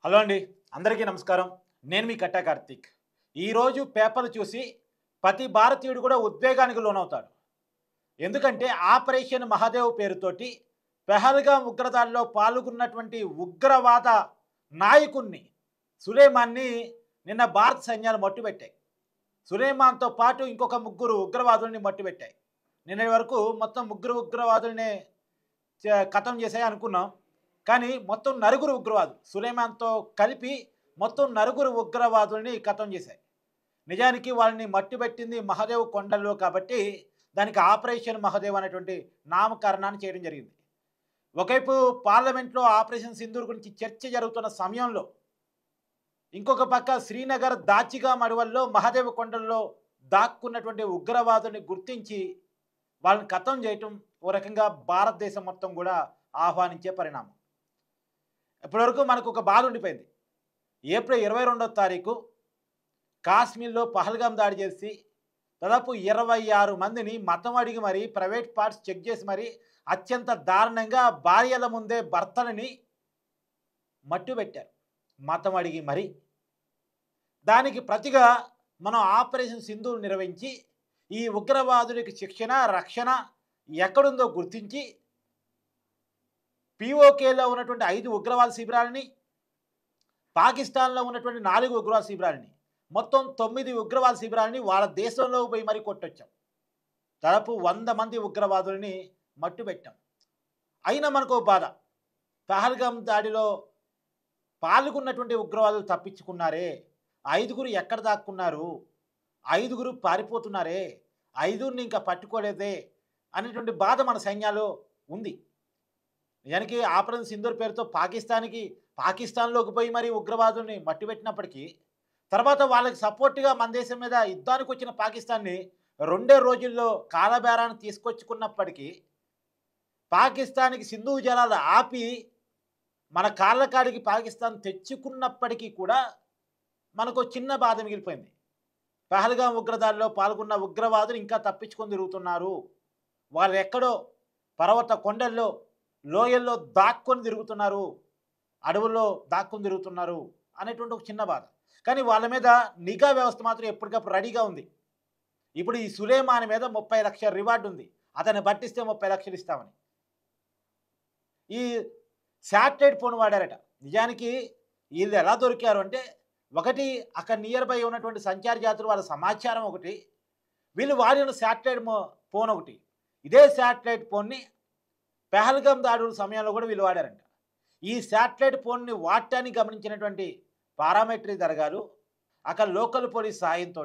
Hello అండి, అందరికీ నమస్కారం. నేను మీ కట్టా కార్తీక్. ఈరోజు పేపర్లు చూసి ప్రతి భారతీయుడు కూడా ఉద్వేగానికి లోనవుతాడు. ఎందుకంటే ఆపరేషన్ మహాదేవ్ పేరుతోటి పెహల్గాం ఉగ్రదాడిలో పాల్గొన్నటువంటి ఉగ్రవాద నాయకుడిని సులేమాన్ని నిన్న భారత సైన్యాలు మట్టుబెట్టాయి. సులేమాన్తో పాటు ఇంకొక ముగ్గురు ఉగ్రవాదుల్ని మట్టుబెట్టాయి. నిన్నటి వరకు మొత్తం ముగ్గురు ఉగ్రవాదుల్నే ఖతం చేశాయి అనుకున్నాం. కానీ మొత్తం నలుగురు ఉగ్రవాదులు సులేమాన్తో కలిపి మొత్తం నలుగురు ఉగ్రవాదుల్ని ఖతం చేశాయి. నిజానికి వాళ్ళని మట్టుబెట్టింది మహాదేవ్ కొండల్లో కాబట్టి దానికి ఆపరేషన్ మహాదేవ్ అనేటువంటి నామకరణాన్ని చేయడం జరిగింది. ఒకవైపు పార్లమెంట్లో ఆపరేషన్ సింధూర్ గురించి చర్చ జరుగుతున్న సమయంలో ఇంకొక పక్క శ్రీనగర్ దాచిగా అడవుల్లో మహాదేవ్ కొండల్లో దాక్కున్నటువంటి ఉగ్రవాదుల్ని గుర్తించి వాళ్ళని ఖతం చేయటం ఓ రకంగా భారతదేశం మొత్తం కూడా ఆహ్వానించే పరిణామం. ఇప్పటివరకు మనకు ఒక బాధ ఉండిపోయింది. ఏప్రిల్ 22వ తారీఖు కాశ్మీర్లో పహల్గాం దాడి చేసి దాదాపు 26 మందిని మతం అడిగి మరీ ప్రైవేట్ పార్ట్స్ చెక్ చేసి మరీ అత్యంత దారుణంగా భార్యల ముందే భర్తలని మట్టుబెట్టారు, మతం అడిగి మరీ. దానికి ప్రతిగా మనం ఆపరేషన్ సింధూర్ నిర్వహించి ఈ ఉగ్రవాదులకి శిక్షణ రక్షణ ఎక్కడుందో గుర్తించి పీఓకేలో ఉన్నటువంటి 5 ఉగ్రవాద శిబిరాలని, పాకిస్తాన్లో ఉన్నటువంటి 4 ఉగ్రవాద శిబిరాలని, మొత్తం 9 ఉగ్రవాద శిబిరాలని వాళ్ళ దేశంలో పోయి మరీ కొట్టొచ్చాం. దాదాపు 100 మంది ఉగ్రవాదుల్ని మట్టుబెట్టాం. అయినా మనకు బాధ, పహల్గాం దాడిలో పాల్గొన్నటువంటి ఉగ్రవాదులు తప్పించుకున్నారే, 5గురు ఎక్కడ దాక్కున్నారు, 5గురు పారిపోతున్నారే, 5గురిని ఇంకా పట్టుకోలేదే అనేటువంటి బాధ మన సైన్యాల్లో ఉంది. నిజానికి ఆపరేషన్ సింధూర్ పేరుతో పాకిస్తాన్లోకి పోయి మరి ఉగ్రవాదుల్ని మట్టిపెట్టినప్పటికీ తర్వాత వాళ్ళకి సపోర్ట్గా మన దేశం మీద యుద్ధానికి వచ్చిన పాకిస్తాన్ని 2 రోజుల్లో కాలబేరాన్ని తీసుకొచ్చుకున్నప్పటికీ పాకిస్తాన్కి సింధు జలాలు ఆపి మన కాళ్ళ కాడికి పాకిస్తాన్ తెచ్చుకున్నప్పటికీ కూడా మనకు చిన్న బాధ మిగిలిపోయింది. పహల్గాం ఉగ్రదాడిలో పాల్గొన్న ఉగ్రవాదులు ఇంకా తప్పించుకొని తిరుగుతున్నారు, వాళ్ళు ఎక్కడో పర్వత కొండల్లో లోయల్లో దాక్కొని తిరుగుతున్నారు, అడవుల్లో దాక్కుని తిరుగుతున్నారు అనేటువంటి ఒక చిన్న బాధ. కానీ వాళ్ళ మీద నిఘా వ్యవస్థ మాత్రం ఎప్పటికప్పుడు రెడీగా ఉంది. ఇప్పుడు ఈ సులేమాన్ మీద 30 లక్షల రివార్డు ఉంది, అతన్ని పట్టిస్తే 30 లక్షలు ఇస్తామని. ఈ శాటిలైట్ ఫోన్ వాడారట. నిజానికి వీళ్ళు ఎలా దొరికారు అంటే, ఒకటి అక్కడ నియర్ బై ఉన్నటువంటి సంచార జాతులు వాళ్ళ సమాచారం ఒకటి, వీళ్ళు వాడిన శాటిలైట్ ఫోన్ ఒకటి. ఇదే శాటిలైట్ ఫోన్ని పహల్గాం దాడుల సమయంలో కూడా వీళ్ళు వాడారంట. ఈ శాటిలైట్ ఫోన్ని వాడటాన్ని గమనించినటువంటి పారామిలిటరీ దళాలు అక్కడ లోకల్ పోలీస్ సాయంతో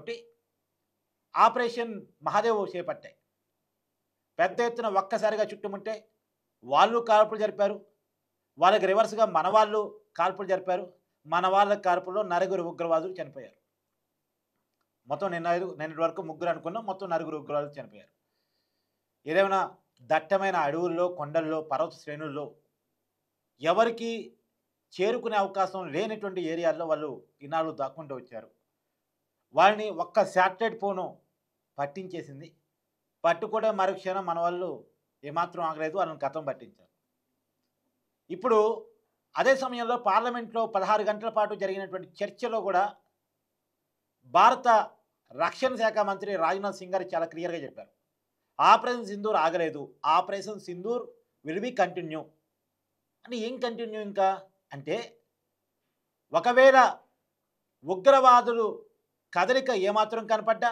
ఆపరేషన్ మహాదేవ్ చేపట్టాయి. పెద్ద ఎత్తున ఒక్కసారిగా చుట్టుముంటే వాళ్ళు కాల్పులు జరిపారు, వాళ్ళకి రివర్స్గా మన వాళ్ళు కాల్పులు జరిపారు. మన వాళ్ళ కాల్పుల్లో 9 ఉగ్రవాదులు చనిపోయారు. మొత్తం నిన్నటి వరకు 3 అనుకున్నాం, మొత్తం 9 ఉగ్రవాదులు చనిపోయారు. ఏదేమైనా దట్టమైన అడవుల్లో, కొండల్లో, పర్వత శ్రేణుల్లో ఎవరికి చేరుకునే అవకాశం లేనటువంటి ఏరియాల్లో వాళ్ళు ఇన్నాళ్ళు దాక్కుంటూ వచ్చారు. వాళ్ళని ఒక్క శాటిలైట్ ఫోను పట్టించేసింది. పట్టుకోవడం మరుక్షణం మన వాళ్ళు ఏమాత్రం ఆగలేదు, వాళ్ళని ఖతం పట్టించారు. ఇప్పుడు అదే సమయంలో పార్లమెంట్లో 16 గంటల పాటు జరిగినటువంటి చర్చలో కూడా భారత రక్షణ శాఖ మంత్రి రాజ్నాథ్ సింగ్ గారు చాలా క్లియర్గా చెప్పారు, ఆపరేషన్ సింధూర్ ఆగలేదు, operation Sindoor will be continue అని. ఏం కంటిన్యూ ఇంకా అంటే, ఒకవేళ ఉగ్రవాదులు కదలిక ఏమాత్రం కనపడ్డా,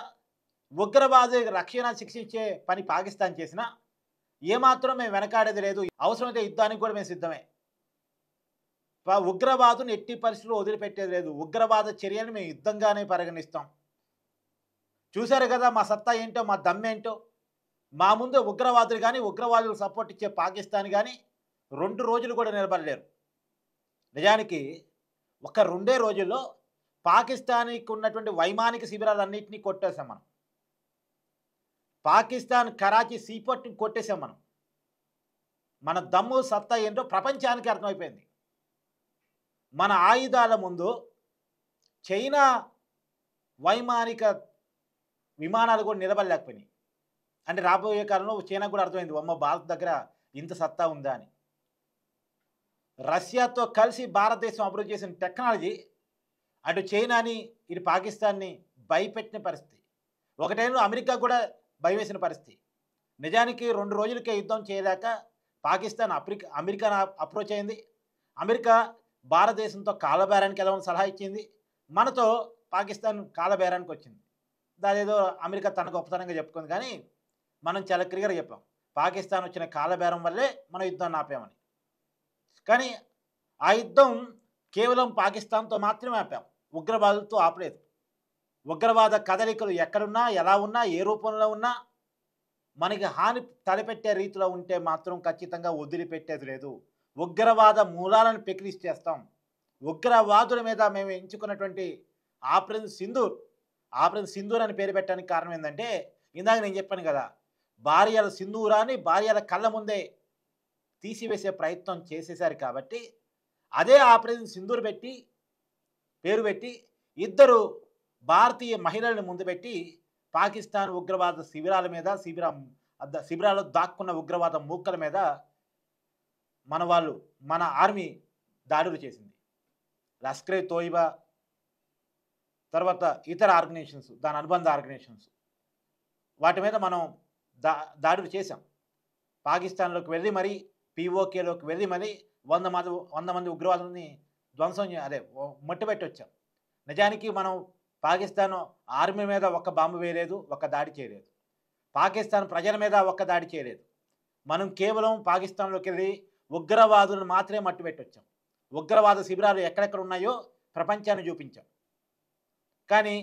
ఉగ్రవాదులకు రక్షణ శిక్షించే పని పాకిస్తాన్ చేసినా ఏమాత్రం మేము వెనకాడేది లేదు, అవసరమైతే యుద్ధానికి కూడా మేము సిద్ధమే. ఉగ్రవాదుని ఎట్టి పరిస్థితుల్లో వదిలిపెట్టేది లేదు, ఉగ్రవాద చర్యలను మేము యుద్ధంగానే పరిగణిస్తాం. చూశారు కదా మా సత్తా ఏంటో, మా దమ్మేంటో. మా ముందు ఉగ్రవాదులు కానీ ఉగ్రవాదులకు సపోర్ట్ ఇచ్చే పాకిస్తాన్ కానీ 2 రోజులు కూడా నిలబడలేరు. నిజానికి ఒక 2 రోజుల్లో పాకిస్తాన్కి ఉన్నటువంటి వైమానిక శిబిరాలన్నింటినీ కొట్టేసాం మనం. పాకిస్తాన్ కరాచీ సీపోర్ట్ని కొట్టేసాం మనం. మన దమ్ము సత్తా ఏంటో ప్రపంచానికి అర్థమైపోయింది. మన ఆయుధాల ముందు చైనా వైమానిక విమానాలు కూడా నిలబడలేకపోయినాయి. అంటే రాబోయే కాలంలో చైనా కూడా అర్థమైంది, అమ్మ భారత్ దగ్గర ఇంత సత్తా ఉందా అని. రష్యాతో కలిసి భారతదేశం అభివృద్ధి చేసిన టెక్నాలజీ అటు చైనాని ఇటు పాకిస్తాన్ని భయపెట్టిన పరిస్థితి. ఒక టైంలో అమెరికా కూడా భయవేసిన పరిస్థితి. నిజానికి 2 రోజులకే యుద్ధం చేయలేక పాకిస్తాన్ అమెరికాను అప్రోచ్ అయింది. అమెరికా భారతదేశంతో కాలబేరానికి వెళ్ళమని సలహా ఇచ్చింది. మనతో పాకిస్తాన్ కాలబేరానికి వచ్చింది. దానేదో అమెరికా తన గొప్పతనంగా చెప్పుకుంది. కానీ మనం చాలా క్లియర్‌గా చెప్పాం. పాకిస్తాన్ వచ్చిన కాలబేరం వల్లే మనం యుద్ధాన్ని ఆపామని. కానీ ఆ యుద్ధం కేవలం పాకిస్తాన్‌తో మాత్రమే ఆపాం. ఉగ్రవాదులతో ఆపలేదు. ఉగ్రవాద కదలికలు ఎక్కడున్నా, ఎలా ఉన్నా, ఏ రూపంలో ఉన్నా మనకి హాని తలపెట్టే రీతిలో ఉంటే మాత్రం ఖచ్చితంగా వదిలిపెట్టేది లేదు. ఉగ్రవాద మూలాలను పెకిలిస్ చేస్తాం. ఉగ్రవాదుల మీద మేము ఎంచుకున్నటువంటి ఆపరేషన్ సింధూర్ అని పేరు పెట్టడానికి కారణం ఏందంటే, ఇందాక నేను చెప్పాను కదా! భార్యల సింధూరాన్ని భార్యల కళ్ళ ముందే తీసివేసే ప్రయత్నం చేసేశారు కాబట్టి, అదే ఆపరేషన్ సింధూర్ పేరు పెట్టి ఇద్దరు భారతీయ మహిళలను ముందు పెట్టి పాకిస్తాన్ ఉగ్రవాద శిబిరాల మీద శిబిరాల్లో దాక్కున్న ఉగ్రవాద మూకల మీద మన ఆర్మీ దాడులు చేసింది. లష్కరే తోయిబా తర్వాత ఇతర ఆర్గనైజేషన్స్, దాని అనుబంధ ఆర్గనైజేషన్స్, వాటి మీద మనం దాడులు చేశాం. పాకిస్తాన్లోకి వెళ్ళి మరీ పీఓకేలోకి వెళ్ళి మరీ 100 మంది ఉగ్రవాదులని మట్టుబెట్టి వచ్చాం. నిజానికి మనం పాకిస్తాన్ ఆర్మీ మీద ఒక్క బాంబు వేయలేదు, ఒక్క దాడి చేయలేదు. పాకిస్తాన్ ప్రజల మీద ఒక్క దాడి చేయలేదు. మనం కేవలం పాకిస్తాన్లోకి వెళ్ళి ఉగ్రవాదులను మాత్రమే మట్టుబెట్టొచ్చాం. ఉగ్రవాద శిబిరాలు ఎక్కడెక్కడ ఉన్నాయో ప్రపంచాన్ని చూపించాం. కానీ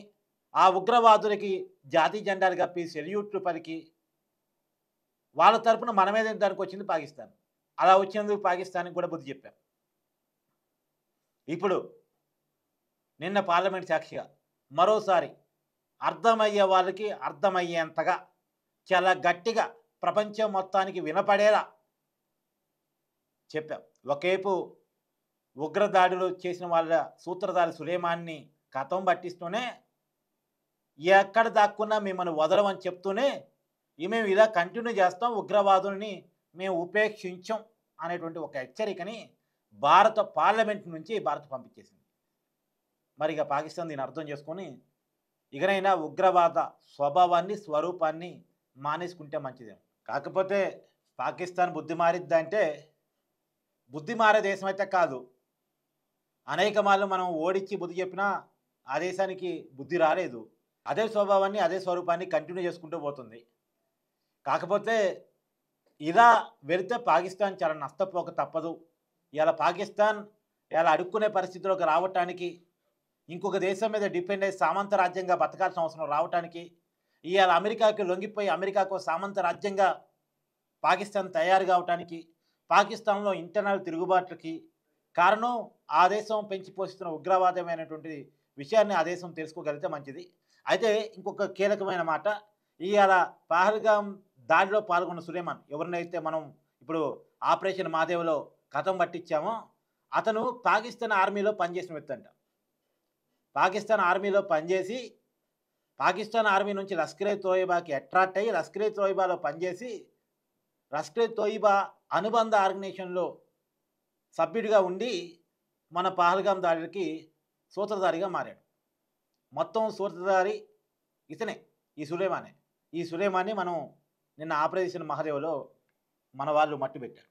ఆ ఉగ్రవాదులకి జాతీయ జెండాలు కప్పి సెల్యూట్లు పలికి వాళ్ళ తరపున మన మీద దానికి వచ్చింది పాకిస్తాన్. అలా వచ్చినందుకు పాకిస్తాన్కి కూడా బుద్ధి చెప్పాం. ఇప్పుడు నిన్న పార్లమెంట్ సాక్షిగా మరోసారి అర్థమయ్యే వాళ్ళకి అర్థమయ్యేంతగా చాలా గట్టిగా ప్రపంచం మొత్తానికి వినపడేలా చెప్పాం. ఒకవైపు ఉగ్రదాడులు చేసిన వాళ్ళ సూత్రధారి సులేమాన్ని కథం పట్టిస్తూనే, ఎక్కడ దాక్కున్నా మిమ్మల్ని వదలమని చెప్తూనే, మేము ఇలా కంటిన్యూ చేస్తాం, ఉగ్రవాదుల్ని మేము ఉపేక్షించం అనేటువంటి ఒక హెచ్చరికని భారత పార్లమెంట్ నుంచి భారత్ పంపించేసింది. మరి ఇక పాకిస్తాన్ దీన్ని అర్థం చేసుకొని ఇకనైనా ఉగ్రవాద స్వరూపాన్ని మానేసుకుంటే మంచిదేమో. కాకపోతే పాకిస్తాన్ బుద్ధి మారిద్దంటే బుద్ధి మారే దేశం అయితే కాదు. అనేక మార్లు మనం ఓడించి బుద్ధి చెప్పినా ఆ దేశానికి బుద్ధి రాలేదు. అదే స్వభావాన్ని, అదే స్వరూపాన్ని కంటిన్యూ చేసుకుంటూ పోతుంది. కాకపోతే ఇలా వెళితే పాకిస్తాన్ చాలా నష్టపోక తప్పదు. ఇలా పాకిస్తాన్ ఇలా అడుక్కునే పరిస్థితిలోకి రావటానికి, ఇంకొక దేశం మీద డిపెండ్ అయ్యి సామంత రాజ్యంగా బతకాల్సిన అవసరం రావటానికి, ఇవాళ అమెరికాకి లొంగిపోయి అమెరికాకు సామంత రాజ్యంగా పాకిస్తాన్ తయారు కావటానికి, పాకిస్తాన్లో ఇంటర్నల్ తిరుగుబాట్లకి కారణం ఆ దేశం పెంచి పోషిస్తున్న ఉగ్రవాదమైనటువంటి విషయాన్ని ఆ దేశం తెలుసుకోగలిగితే మంచిది. అయితే ఇంకొక కీలకమైన మాట, ఇవాళ పహల్గాం దాడిలో పాల్గొన్న సులేమాన్, ఎవరినైతే మనం ఇప్పుడు ఆపరేషన్ మాదేవ్లో కథం పట్టించామో, అతను పాకిస్తాన్ ఆర్మీలో పనిచేసిన వ్యక్తి అంట. పాకిస్తాన్ ఆర్మీలో పనిచేసి పాకిస్తాన్ ఆర్మీ నుంచి లష్కరే తోయిబాకి అట్రాక్ట్ అయ్యి లష్కరే తోయిబాలో పనిచేసి లష్కరే తోయిబా అనుబంధ ఆర్గనైజేషన్లో సభ్యుడిగా ఉండి మన పహల్గాం దాడికి సూత్రధారిగా మారాడు. మొత్తం సూత్రధారి ఇతనే, ఈ సులేమాన్ని మనం నిన్న ఆపరేషన్ మహదేవ్లో మన వాళ్ళు మట్టుబెట్టారు.